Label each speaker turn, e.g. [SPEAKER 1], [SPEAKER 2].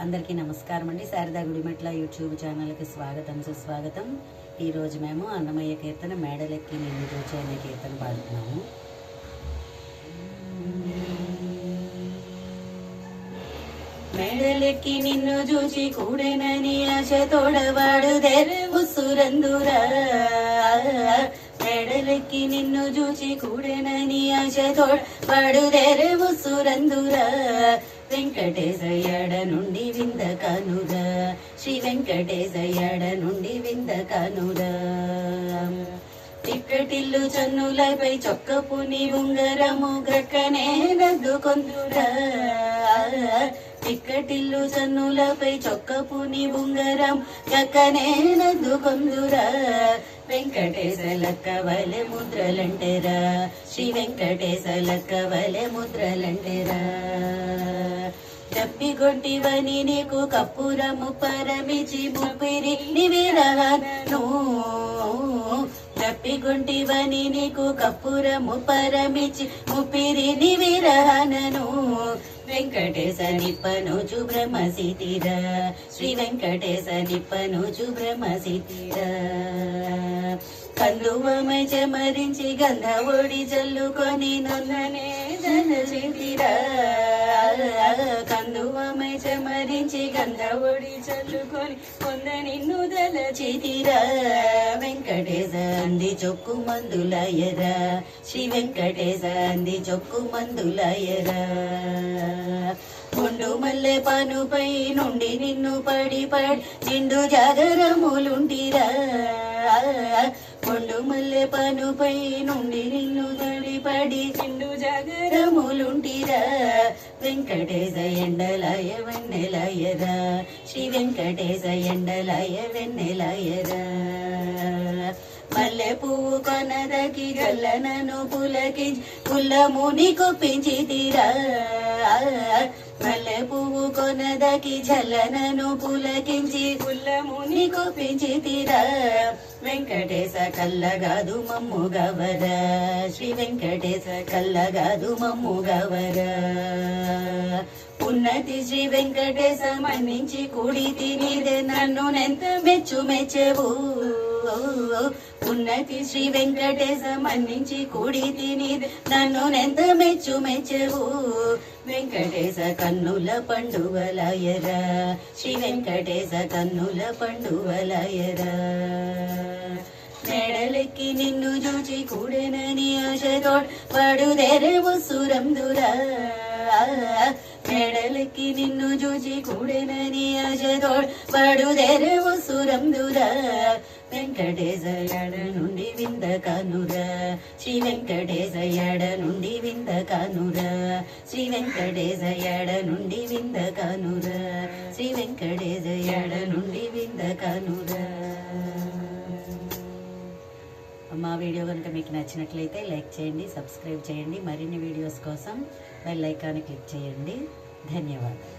[SPEAKER 1] అందరికీ నమస్కారం అండి. శారదా గుడిమెట్ల యూట్యూబ్ ఛానల్కి స్వాగతం సుస్వాగతం. ఈరోజు మేము అన్నమయ్య కీర్తన మేడలెక్కి నిన్ను చూచి అనే కీర్తన పాడుతున్నాము. మేడలెక్కి నిన్ను చూచి కూడెనని ఆశ తోడవాడు ఉసురందురా. మేడలెక్కి నిన్ను చూచి కూడెనని ఆశ తోడవాడు ఉసురందురా. వెంకటేశయ్యడ నుండి విందకనురా, శ్రీ వెంకటేశయ్యడ నుండి విందకనురా. టిక్కటిల్లు చన్నులపై చొక్కపుని ఉంగరము గ్రక్కనే నద్దుకొందురా. టిక్కటిల్లు చన్నులపై చొక్కపుని ఉంగరం గక్కనే నద్దుకొందురా. వెంకటేశ లక్క వలె ముద్రలంటెరా, శ్రీ వెంకటేశ లక్క వలె ముద్రలంటెరా. తప్పిగొంటివని నీకు కప్పురము పరమిచి ముప్పిరి నివిరహను. తప్పిగొంటివని నీకు కప్పురము పరమిచి ముప్పిరి నివిరహనను. వెంకటేశ నిప్పనుజు బ్రహ్మసితిరా, శ్రీ వెంకటేశ నిప్పనుజు బ్రహ్మసితిరా. కందువమై చెమరించి గంధ ఒడి జల్లుకొని నొన్ననే జనచితిరా. కందువమై చెమరించి గంధ ఒడి చల్లుకొని కొంద నిన్ను దలచితిరా. వెంకటేశ అంది చొక్కు మందులయరా, శ్రీ వెంకటేశ అంది చొక్కు మందులయరా. కొండు మల్లె పనుపై నుండి నిన్ను పడి నిండు జాగరములుంటిరా. కొండు మల్లె పనుపై నుండి నిన్ను పడి నిండు జాగరములుంటిరా. వెంకటేశ ఎండలాయ వెన్నెలాయరా, శ్రీ వెంకటేశ ఎండలాయ వెన్నెలాయరా. మల్లె పువ్వు కొనదకి గల్లనను పులకి పుల్లముని కొప్పించితిరా. మల్లె పువ్వు కొనదకి జల్లనను పులకించి పుల్లముని కొప్పించితిరా. వెంకటేశ కల్లగాదు మమ్ముగవరా, శ్రీ వెంకటేశ కల్లగాదు మమ్ముగవరా. ఉన్నతి శ్రీ వెంకటేశ మన్నించి కూడి తినిదే నన్ను నెంత మెచ్చు మెచ్చెవు. ఉన్నతి శ్రీ వెంకటేశ మన్నించి కూడి తినిదే నన్ను నెంత మెచ్చు మెచ్చెవు. వెంకటేశ కన్నుల పండువలాయరా, శ్రీ వెంకటేశ కన్నుల పండువలాయరా. మేడలెక్కి నిన్ను చూచి కూడెనని ఆశతోడ్ పడుదెరవు సురందురా. మేడలెక్కి నిన్ను చూచి కూడెనని ఆశతోడ్ పడుదెరవు సురందురా. వెంకటేశయ్యడ నుండి విందకనురా, శ్రీ వెంకటేశయ్యడ నుండి విందకనురా. శ్రీ వెంకటేశయ్యడ నుండి విందకనురా, శ్రీ వెంకటేశయ్యడ నుండి విందకనురా. మా వీడియో కనుక మీకు నచ్చినట్లయితే లైక్ చేయండి, సబ్స్క్రైబ్ చేయండి. మరిన్ని వీడియోస్ కోసం బెల్ ఐకాన్ క్లిక్ చేయండి. ధన్యవాదాలు.